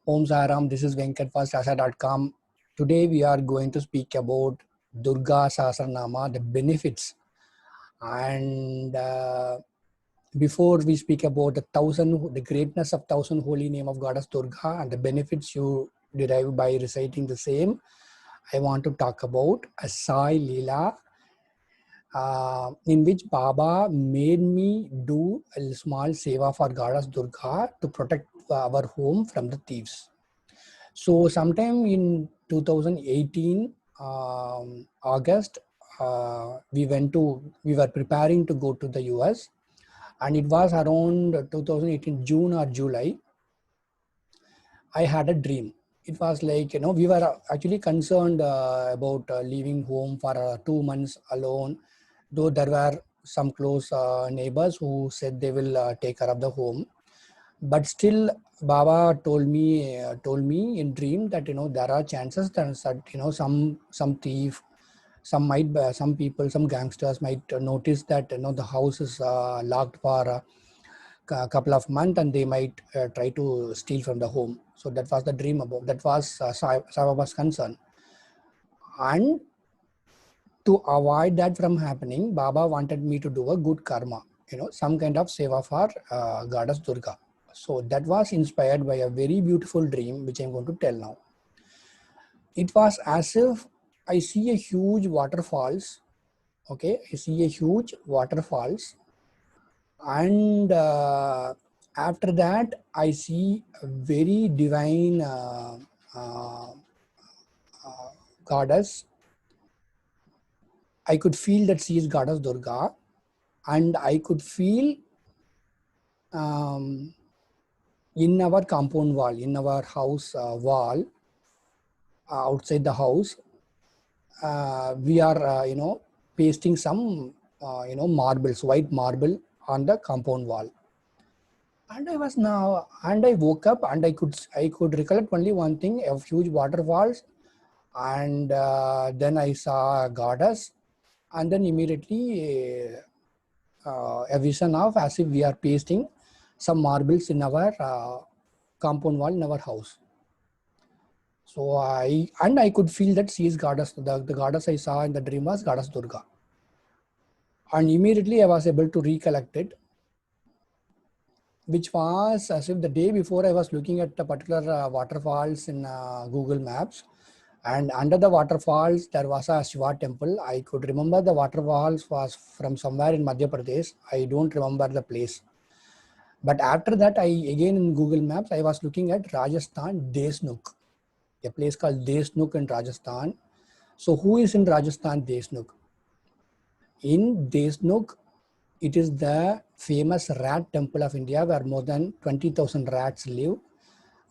Om Saram, this is Venkatfastasa.com. Today we are going to speak about Durga Sahasranama, the benefits. And before we speak about the greatness of thousand holy name of Goddess Durga and the benefits you derive by reciting the same, I want to talk about a Sai Leela in which Baba made me do a small seva for Goddess Durga to protect our home from the thieves. So sometime in 2018 August, we were preparing to go to the US, and it was around 2018 June or July. I had a dream. It was like, we were actually concerned about leaving home for 2 months alone, though there were some close neighbors who said they will take care of the home. But still, Baba told me in dream that there are chances that some thief, some people, some gangsters might notice that the house is locked for a couple of months, and they might try to steal from the home. So that was the dream about. That was Sai Baba's concern, and to avoid that from happening, Baba wanted me to do a good karma, some kind of seva for Goddess Durga. So that was inspired by a very beautiful dream, which I'm going to tell now. It was as if I see a huge waterfalls. Okay, I see a huge waterfalls, and after that, I see a very divine goddess. I could feel that she is Goddess Durga, and I could feel in our compound wall, in our house wall, outside the house, we are, pasting some, marbles, white marble on the compound wall. And I woke up, and I could recollect only one thing: a huge waterfalls, and then I saw a goddess, and then immediately a vision of as if we are pasting some marbles in our compound wall in our house. So I could feel that she is goddess. The goddess I saw in the dream was Goddess Durga. And immediately I was able to recollect it, which was as if the day before I was looking at a particular waterfalls in Google Maps. And under the waterfalls, there was a Shiva temple. I could remember the waterfalls was from somewhere in Madhya Pradesh. I don't remember the place. But after that, again in Google Maps, I was looking at Rajasthan, Desnuk, a place called Desnuk in Rajasthan. So who is in Rajasthan, Desnuk? In Desnuk, it is the famous rat temple of India, where more than 20,000 rats live.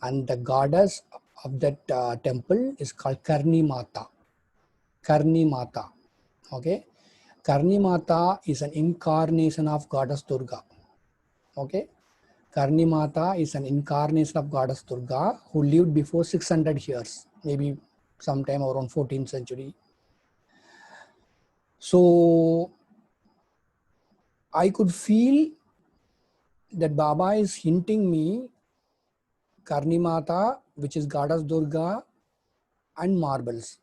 And the goddess of that temple is called Karni Mata. Karni Mata. Okay. Karni Mata is an incarnation of Goddess Durga. Okay. Karni Mata is an incarnation of Goddess Durga who lived before 600 years, maybe sometime around 14th century. So I could feel that Baba is hinting me Karni Mata, which is Goddess Durga, and marbles.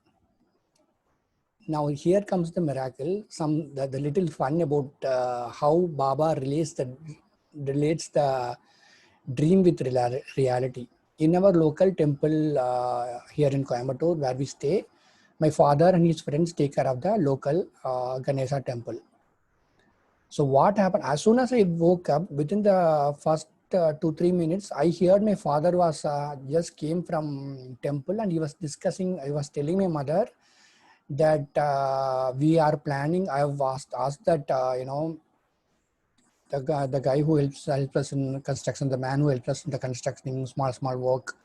Now here comes the miracle. The little fun about how Baba relates the dream with reality. In our local temple here in Coimbatore, where we stay, my father and his friends take care of the local Ganesha temple. So what happened, as soon as I woke up, within the first 2-3 minutes, I heard my father was just came from temple, and he was telling my mother that we are planning. I have asked that, the guy who helps us in construction, the man who helps us in the construction, small work,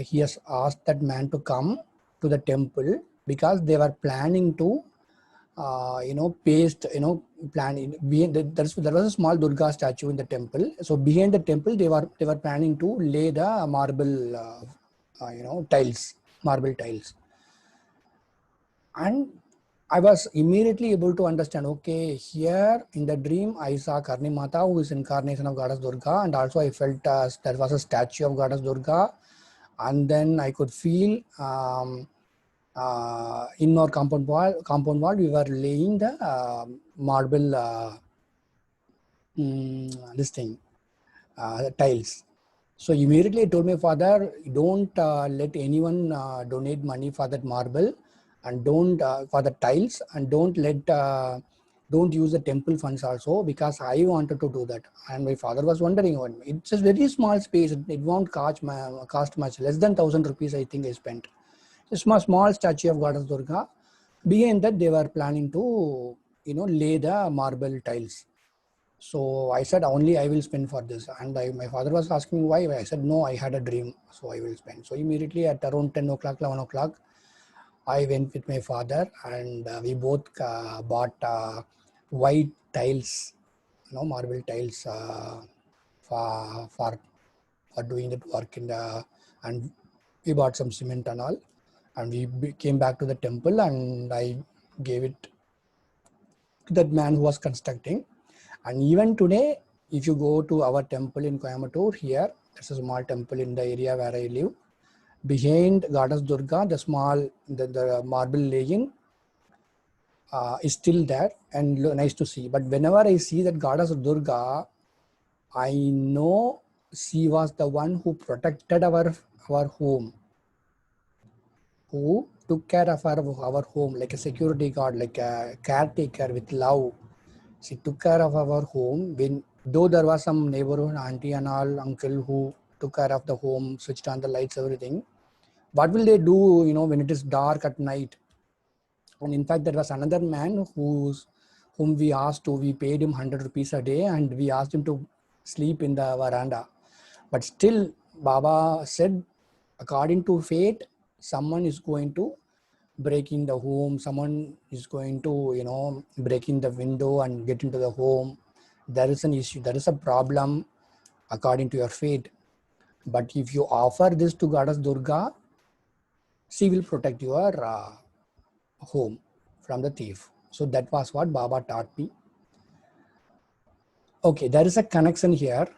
he has asked that man to come to the temple, because they were planning to paste, there was a small Durga statue in the temple. So behind the temple, they were planning to lay the marble tiles. And I was immediately able to understand, okay, here in the dream, I saw Karni Mata, who is incarnation of Goddess Durga, and also I felt there was a statue of Goddess Durga, and then I could feel in our compound wall, we were laying the marble this thing, tiles. So immediately I told my father, don't let anyone donate money for that marble, and don't for the tiles, and don't use the temple funds also, because I wanted to do that. And my father was wondering, it's a very small space, it won't cost much, less than 1,000 rupees I think I spent. A small statue of Goddess Durga. Behind that they were planning to lay the marble tiles. So I said, only I will spend for this. And my father was asking why. I said, no, I had a dream, so I will spend. So immediately at around 10 o'clock, 11 o'clock, I went with my father, and we both bought white tiles, marble tiles for doing that work and we bought some cement and all, and we came back to the temple, and I gave it to that man who was constructing. And even today, if you go to our temple in Coimbatore, here, there's a small temple in the area where I live. Behind Goddess Durga, the marble laying is still there and nice to see. But whenever I see that Goddess Durga, I know she was the one who protected our home, who took care of our home like a security guard, like a caretaker with love. She took care of our home. Though there was some neighborhood auntie and all, uncle who took care of the home, switched on the lights, everything. What will they do, when it is dark at night? And in fact, there was another man whom we paid him 100 rupees a day, and we asked him to sleep in the veranda. But still, Baba said, according to fate, someone is going to break in the home, someone is going to, break in the window and get into the home. There is an issue, there is a problem according to your fate. But if you offer this to Goddess Durga, she will protect your home from the thief. So that was what Baba taught me. Okay, there is a connection here.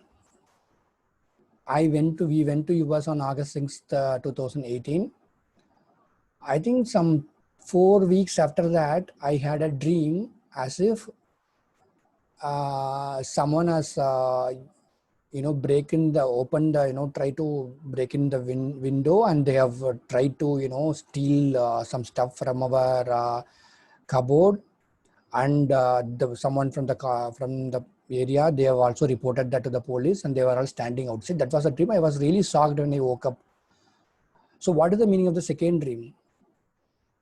We went to US on August 6th, 2018. I think some 4 weeks after that, I had a dream as if someone has try to break in the window, and they have tried to steal some stuff from our cupboard, and someone from the area, they have also reported that to the police, and they were all standing outside. That was a dream. I was really shocked when I woke up. So what is the meaning of the second dream?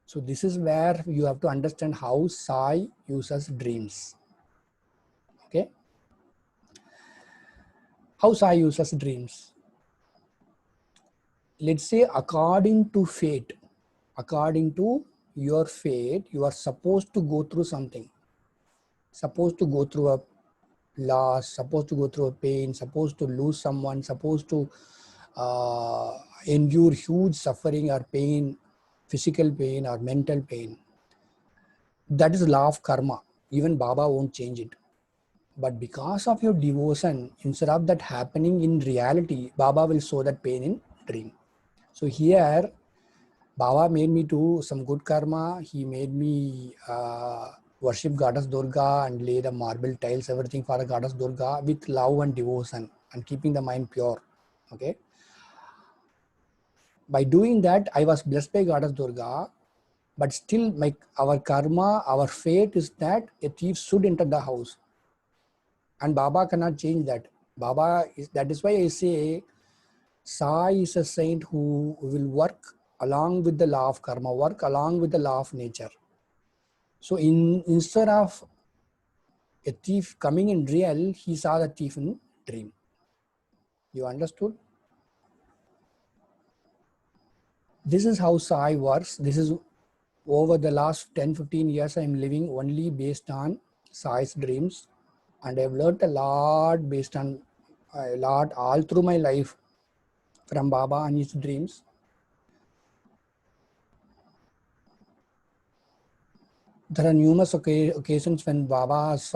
So this is where you have to understand how Sai uses dreams. Okay, how Sai uses dreams. Let's say according to fate, according to your fate, you are supposed to go through something, supposed to go through a loss, supposed to go through a pain, supposed to lose someone, supposed to endure huge suffering or pain, physical pain or mental pain. That is law of karma. Even Baba won't change it. But because of your devotion, instead of that happening in reality, Baba will show that pain in dream. So here, Baba made me do some good karma. He made me worship Goddess Durga and lay the marble tiles, everything for the Goddess Durga with love and devotion and keeping the mind pure. Okay. By doing that, I was blessed by Goddess Durga, but still our karma, our fate is that a thief should enter the house. And Baba cannot change that. That is why I say Sai is a saint who will work along with the law of karma, work along with the law of nature. So instead of a thief coming in real, he saw the thief in dream. You understood? This is how Sai works. This is over the last 10-15 years I am living only based on Sai's dreams, and I've learned a lot all through my life from Baba and his dreams. there are numerous occasions when Baba has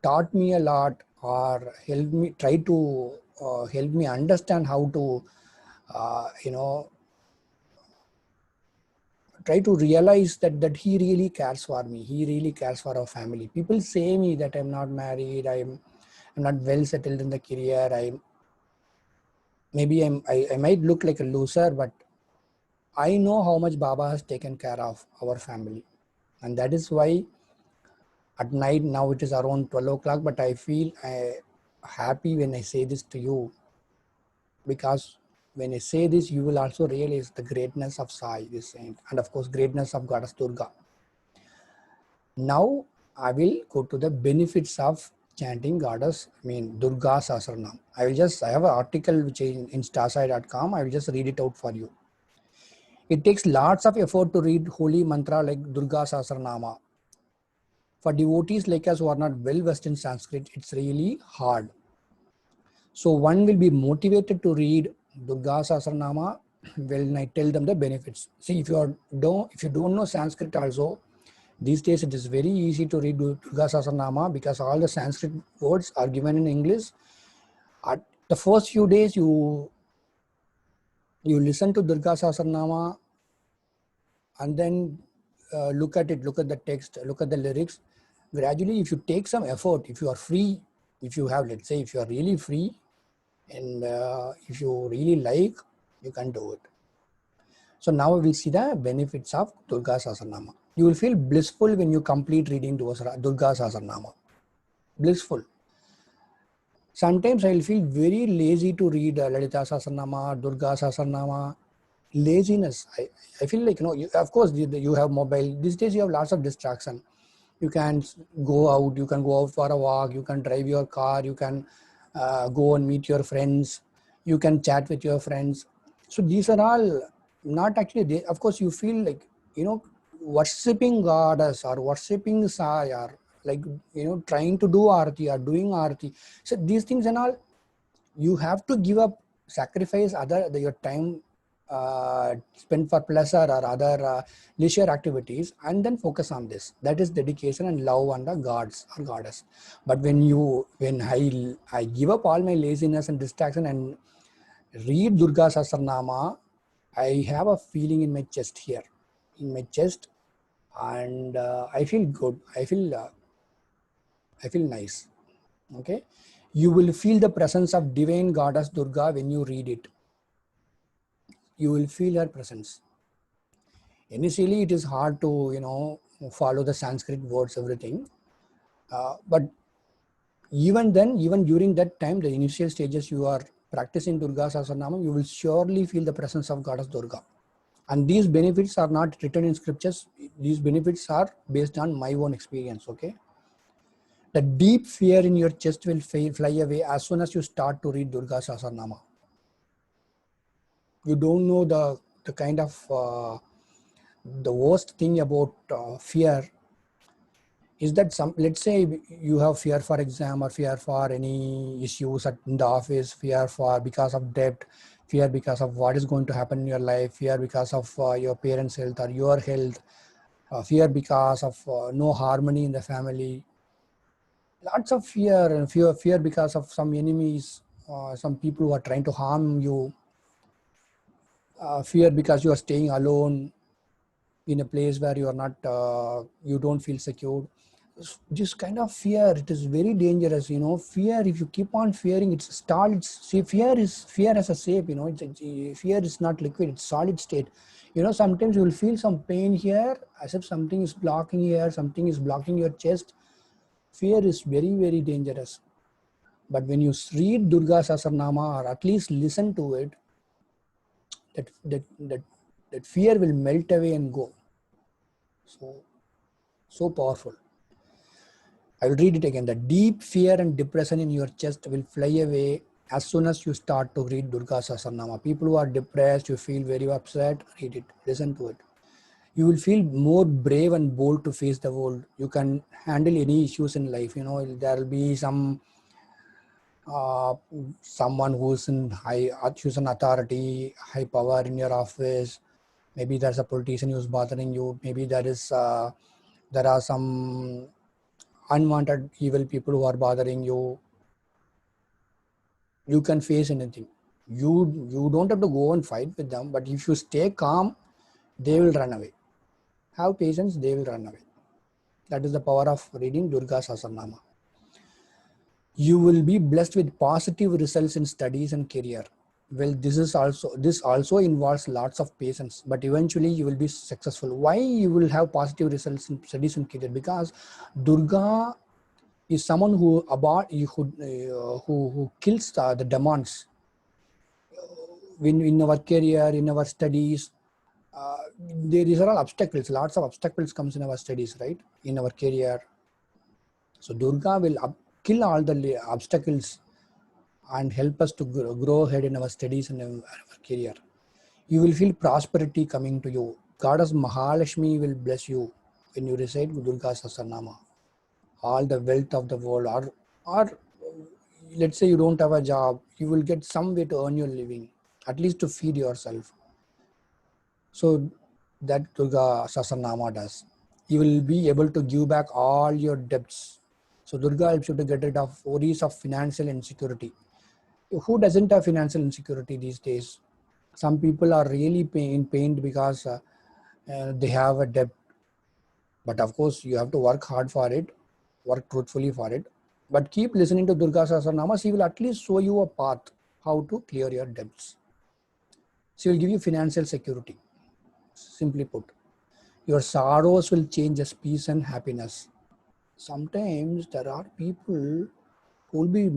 taught me a lot or helped me, try to help me understand how to, try to realize that he really cares for me. He really cares for our family. People say me that I'm not married, I'm not well settled in the career. I might look like a loser, but I know how much Baba has taken care of our family. And that is why at night, now it is around 12 o'clock, but I feel happy when I say this to you, because when I say this, you will also realize the greatness of Sai, this saint, and of course, greatness of Goddess Durga. Now, I will go to the benefits of chanting Durga Sahasranam. I have an article which is in starsai.com. I will just read it out for you. It takes lots of effort to read holy mantra like Durga Sahasranama. For devotees like us who are not well versed in Sanskrit, it's really hard. So one will be motivated to read Durga Sahasranama when I tell them the benefits. See, if you don't know Sanskrit also, these days it is very easy to read Durga Sahasranama because all the Sanskrit words are given in English. At the first few days, you listen to Durga Sahasranama and then look at it, look at the text, look at the lyrics. Gradually, if you take some effort, if you are free, if you have, let's say, if you are really free, and if you really like, you can do it. So now we will see the benefits of Durga Sahasranama. You will feel blissful when you complete reading Durga Sahasranama. Blissful. Sometimes I will feel very lazy to read Lalita Sahasranama, Durga Sahasranama. Laziness. I feel like, of course you have mobile. These days you have lots of distraction. You can go out for a walk, you can drive your car, you can go and meet your friends, you can chat with your friends. So these are all not actually, of course you feel like, worshipping goddess or worshipping Sai or like, trying to do Aarti or doing Aarti. So these things and all, you have to give up, sacrifice your time spent for pleasure or other leisure activities, and then focus on this. That is dedication and love on the gods or goddess. But when I give up all my laziness and distraction and read Durga Sahasranama, I have a feeling in my chest here, and I feel good. I feel nice. Okay, you will feel the presence of divine goddess Durga when you read it. You will feel her presence. Initially, it is hard to follow the Sanskrit words, everything. But even then, even during that time, the initial stages you are practicing Durga Sahasranama, you will surely feel the presence of Goddess Durga. And these benefits are not written in scriptures. These benefits are based on my own experience, okay? The deep fear in your chest will fly away as soon as you start to read Durga Sahasranama. You don't know the kind of the worst thing about fear is that let's say you have fear for exam or fear for any issues in the office, fear for because of debt, fear because of what is going to happen in your life, fear because of your parents' health or your health, fear because of no harmony in the family. Lots of fear and fear because of some enemies, some people who are trying to harm you, fear because you are staying alone in a place where you are not, you don't feel secure. This kind of fear, it is very dangerous. Fear, if you keep on fearing, it's solid. See, fear as a shape. Fear is not liquid, it's solid state. Sometimes you will feel some pain here, as if something is blocking here, something is blocking your chest. Fear is very, very dangerous. But when you read Durga Sahasranama or at least listen to it, that fear will melt away and go. So powerful. I will read it again. The deep fear and depression in your chest will fly away as soon as you start to read Durga Sahasranama. People who are depressed, you feel very upset, read it, listen to it. You will feel more brave and bold to face the world. You can handle any issues in life. There will be someone who's in who's an authority, high power in your office, Maybe there's a politician who's bothering you. Maybe there are some unwanted evil people who are bothering you. You can face anything. You don't have to go and fight with them, but if you stay calm, they will run away. Have patience, they will run away. That is the power of reading Durga Sahasranama. You will be blessed with positive results in studies and career. Well, this also involves lots of patience, but eventually you will be successful. Why you will have positive results in studies and career? Because Durga is someone who kills the demons. In our career, in our studies, there are all obstacles. Lots of obstacles comes in our studies, right? In our career. So Durga will kill all the obstacles and help us to grow ahead in our studies and our career. You will feel prosperity coming to you. Goddess Mahalakshmi will bless you when you recite Durga Sahasranama. All the wealth of the world, or let's say you don't have a job, you will get some way to earn your living, at least to feed yourself. So that Durga Sahasranama does. You will be able to give back all your debts. So Durga helps you to get rid of worries of financial insecurity. Who doesn't have financial insecurity these days? Some people are really pained because they have a debt. But of course, you have to work hard for it, work truthfully for it. But keep listening to Durga Sahasranama. She will at least show you a path how to clear your debts. She will give you financial security. Simply put, your sorrows will change as peace and happiness. Sometimes there are people who will be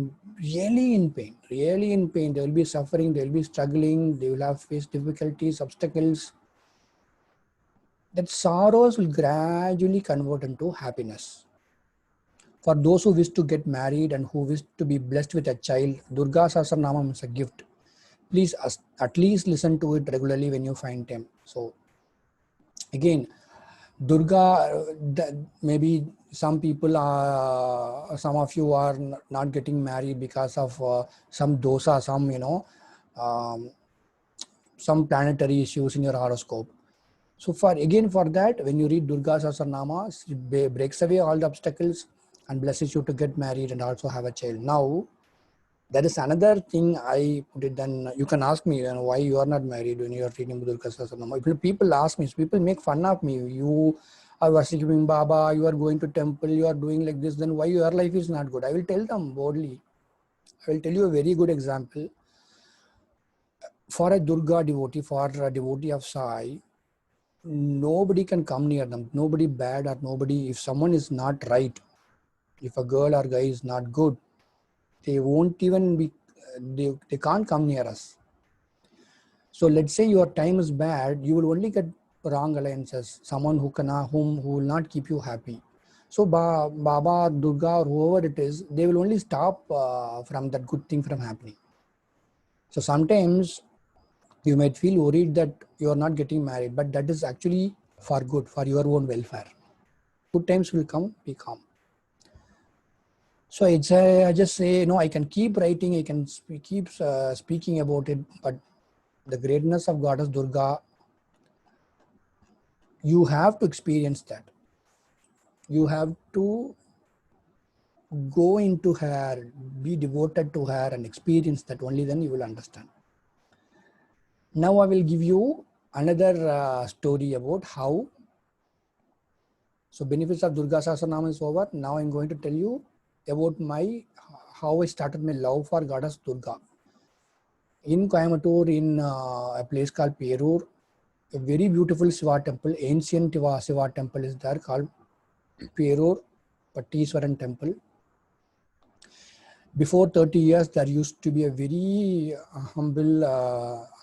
really in pain. They will be suffering, they will be struggling, they will have faced difficulties, obstacles. That sorrows will gradually convert into happiness. For those who wish to get married and who wish to be blessed with a child, Durga Sahasranamam is a gift. Please at least listen to it regularly when you find time. So again, Durga, maybe some people are, some of you are not getting married because of some dosa, um, some planetary issues in your horoscope. So for that, when you read Durga Sahasranama, it breaks away all the obstacles and blesses you to get married and also have a child. Now, there is another thing I put it. Then you can ask me, why you are not married when you are reading Durga Sahasranama. People ask me, people make fun of me. You are worshipping Baba, you are going to temple, you are doing like this. Then why your life is not good? I will tell them boldly. I will tell you a very good example. For a Durga devotee, for a devotee of Sai, nobody can come near them. Nobody bad or nobody. If someone is not right, if a girl or guy is not good, they won't even be. They can't come near us. So let's say your time is bad, you will only get wrong alliances. Someone who will not keep you happy. So Baba, Durga, or whoever it is, they will only stop from that good thing from happening. So sometimes you might feel worried that you are not getting married, but that is actually for good, for your own welfare. Good times will come, be calm. So I just say, I can keep writing, I can keep speaking about it, but the greatness of Goddess Durga, you have to experience that. You have to go into her, be devoted to her and experience that. Only then you will understand. Now I will give you another story about how. So benefits of Durga Sahasranama is over. Now I'm going to tell you about how I started my love for Goddess Durga. In Coimbatore, in a place called Perur, a very beautiful Shiva temple, ancient Shiva temple is there called Perur Pattiswaran temple. Before 30 years, there used to be a very humble,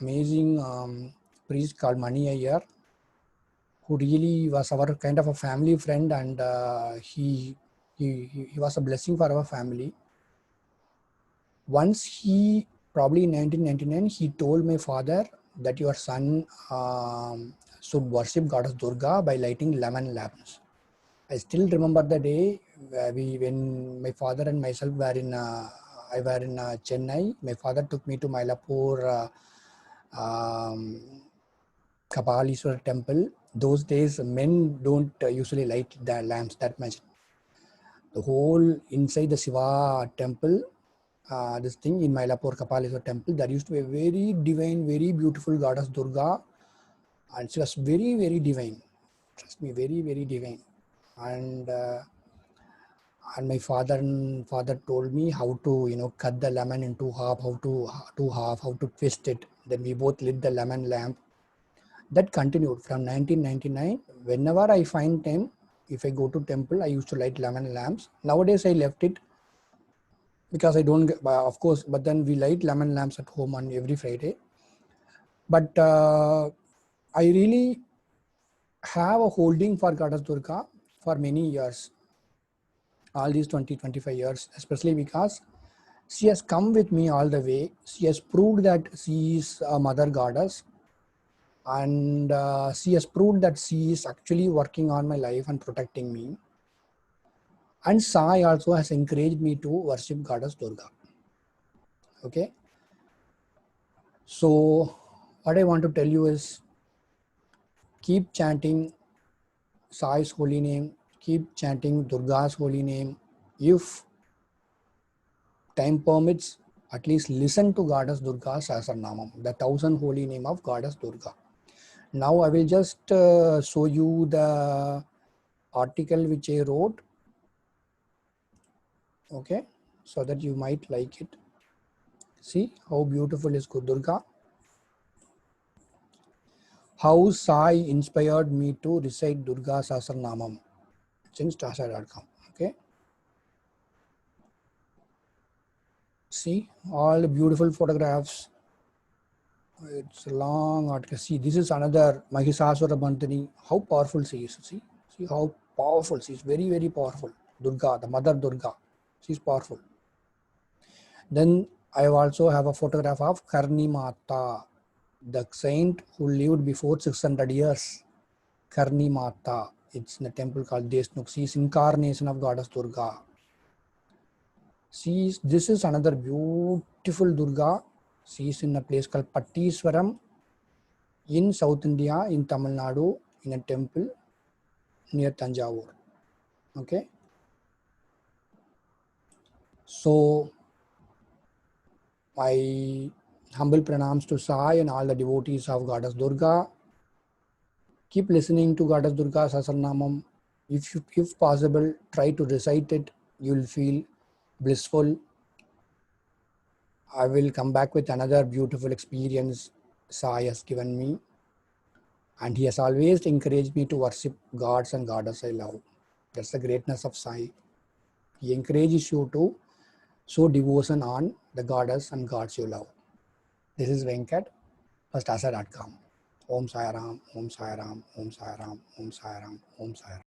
amazing priest called Mani Iyer, who really was our kind of a family friend, and he was a blessing for our family. Once probably in 1999, he told my father that your son should worship Goddess Durga by lighting lemon lamps. I still remember the day when my father and myself were in Chennai. My father took me to Mylapore Kapalishwar temple. Those days, men don't usually light the lamps that much. The whole inside the Shiva temple, this thing in Mylapore Kapalishwar temple, there used to be a very divine, very beautiful goddess Durga, and she was very, very divine. Trust me, very, very divine. And my father told me how to cut the lemon into half, how to twist it. Then we both lit the lemon lamp. That continued from 1999. Whenever I find time, if I go to temple, I used to light lemon lamps. Nowadays I left it because I don't get, of course, but then we light lemon lamps at home on every Friday. But I really have a holding for Goddess Durga for many years, all these 20-25 years, especially because she has come with me all the way. She has proved that she is a mother goddess, and she has proved that she is actually working on my life and protecting me. And Sai also has encouraged me to worship Goddess Durga. Okay. So what I want to tell you is, keep chanting Sai's holy name, keep chanting Durga's holy name. If time permits, at least listen to Goddess Durga's Sahasranamam, the 1000 holy name of Goddess Durga. Now I will just show you the article which I wrote, okay, so that you might like it. See how beautiful is Durga. How Sai inspired me to recite Durga Sahasranamam. It's in Stasha.com. Okay. See all the beautiful photographs. It's a long article. See, this is another Mahisasura Bandhani. How powerful she is. See how powerful she is. Very, very powerful. Durga, the mother Durga. She is powerful. Then I also have a photograph of Karni Mata, the saint who lived before 600 years. Karni Mata. It's in a temple called Deshnuk. She is incarnation of Goddess Durga. This is another beautiful Durga. She is in a place called Pattiswaram in South India, in Tamil Nadu, in a temple near Tanjavur. Okay. So my humble pranams to Sai and all the devotees of Goddess Durga. Keep listening to Goddess Durga Sahasranamam. If possible, try to recite it. You will feel blissful. I will come back with another beautiful experience Sai has given me. And he has always encouraged me to worship gods and goddess I love. That's the greatness of Sai. He encourages you to show devotion on the goddess and gods you love. This is Venkat, firstasa.com. Om Sai Ram, Om Sai Ram, Om Sai Ram, Om Sai Ram, Om Sai Ram.